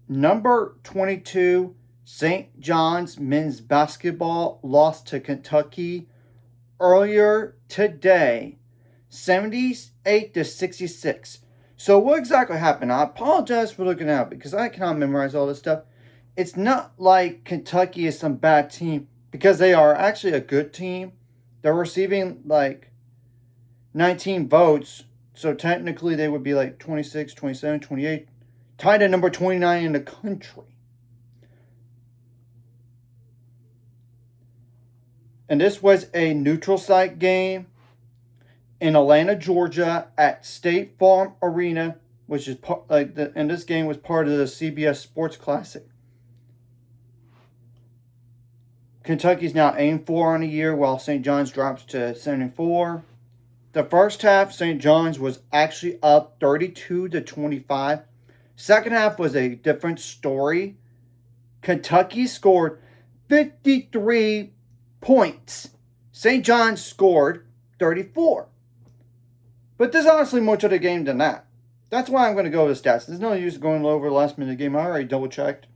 Number 22, St. John's men's basketball lost to Kentucky earlier today, 78 to 66. So what exactly happened? I apologize for looking out because I cannot memorize all this stuff. It's not like Kentucky is some bad team because they are actually a good team. They're receiving like 19 votes, so technically they would be like 26, 27, 28, tied at number 29 in the country. And this was a neutral site game in Atlanta, Georgia, at State Farm Arena, which is and this game was part of the CBS Sports Classic. Kentucky's now 8-4 on the year, while St. John's drops to 7-4. The first half, St. John's was actually up 32 to 25. Second half was a different story. Kentucky scored 53 points. St. John's scored 34. But there's honestly more to the game than that. That's why I'm going to go with the stats. There's no use going over the last minute of the game. I already double checked.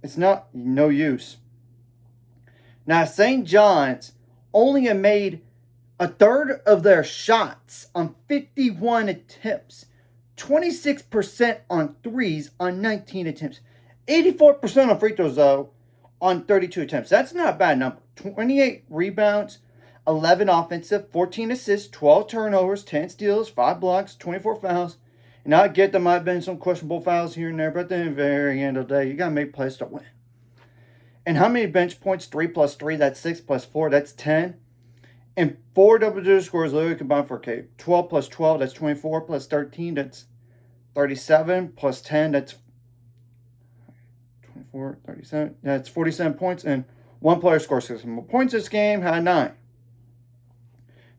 It's no use. Now, St. John's only made a third of their shots on 51 attempts, 26% on threes on 19 attempts, 84% on free throws, though, on 32 attempts. That's not a bad number. 28 rebounds, 11 offensive, 14 assists, 12 turnovers, 10 steals, 5 blocks, 24 fouls. And I get there might have been some questionable fouls here and there, but at the very end of the day, you got to make plays to win. And how many bench points? 3 plus 3, that's 6 plus 4, that's 10. And 4 double-digit scores literally combined for 12 plus 12, that's 24, plus 13, that's 37, plus 10, that's 24, 37, that's 47 points. And one player scores 6 more points this game, had 9.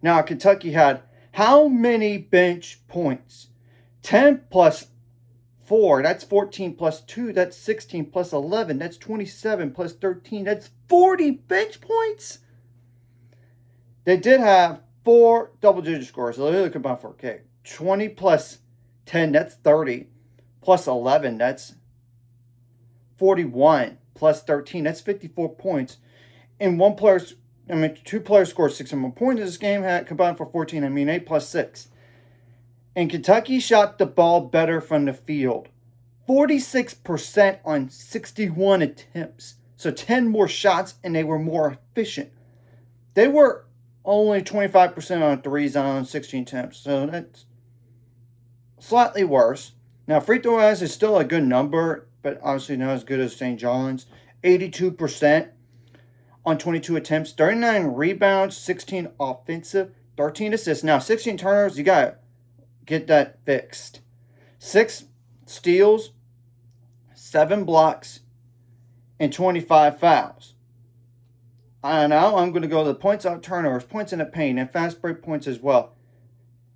Now, Kentucky had how many bench points? 10 plus 4, that's 14 plus 2, that's 16 plus 11, that's 27 plus 13, that's 40 bench points. They did have 4 double-digit scores. So they combined for 20 plus 10, that's 30. Plus 11, that's 41. Plus 13, that's 54 points. And two players scored 6 or more points in this game, had combined for 14. 8 plus 6. And Kentucky shot the ball better from the field. 46% on 61 attempts. So 10 more shots, and they were more efficient. They were only 25% on threes on 16 attempts. So that's slightly worse. Now, free throw wise is still a good number, but obviously not as good as St. John's. 82% on 22 attempts. 39 rebounds, 16 offensive, 13 assists. Now, 16 turnovers, you got to get that fixed. 6 steals, 7 blocks, and 25 fouls. Now I'm going to go to the points out turnovers, points in the paint, and fast break points as well.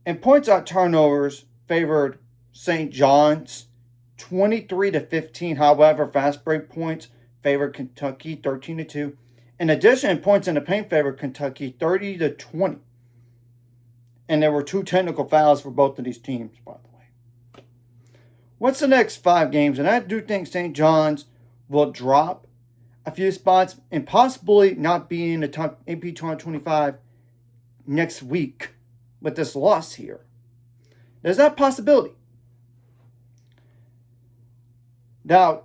And points out turnovers favored St. John's 23 to 15. However, fast break points favored Kentucky 13 to 2. In addition, points in the paint favored Kentucky 30 to 20. And there were 2 technical fouls for both of these teams, by the way. What's the next 5 games? And I do think St. John's will drop a few spots and possibly not be in the top AP 2025 next week with this loss here. There's that possibility. Now,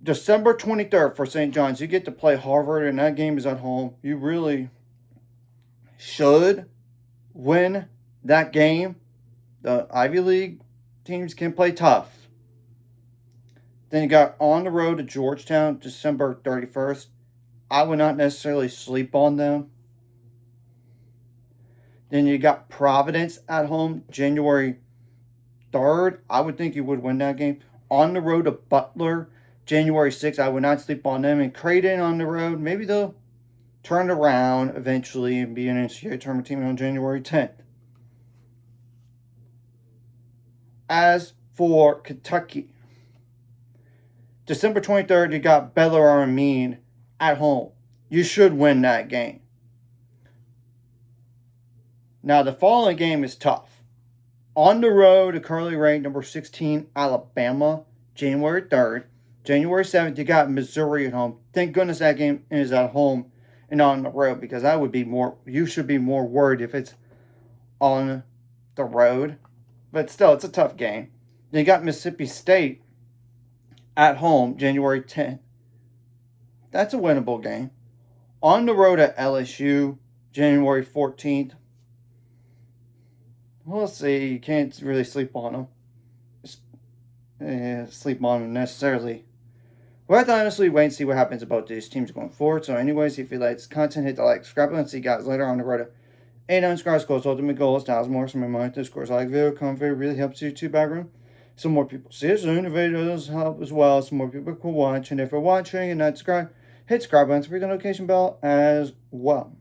December 23rd for St. John's, you get to play Harvard, and that game is at home. You really should win that game. The Ivy League teams can play tough. Then you got on the road to Georgetown, December 31st. I would not necessarily sleep on them. Then you got Providence at home, January 3rd. I would think you would win that game. On the road to Butler, January 6th. I would not sleep on them. And Creighton on the road. Maybe they'll turn around eventually and be an NCAA tournament team on January 10th. As for Kentucky, December 23rd, you got Baylor Armin at home. You should win that game. Now, the following game is tough. On the road to Curly Ray, number 16, Alabama, January 3rd. January 7th, you got Missouri at home. Thank goodness that game is at home and not on the road, because I would be more, you should be more worried if it's on the road. But still, it's a tough game. Then you got Mississippi State at home, January 10th. That's a winnable game. On the road at LSU, January 14th. We'll see. You can't really sleep on them. Sleep on them necessarily. We'll have to honestly wait and see what happens about these teams going forward. So anyways, if you like this content, hit the like, subscribe button. See you guys later on the road to 8 subscribers. Goals, ultimate goal is 1,000 more. So my mind, this course, like video, comment, really helps YouTube algorithm. So more people see us soon. The videos help as well. So more people can watch. And if you're watching and not subscribed, hit subscribe button to read the notification bell as well.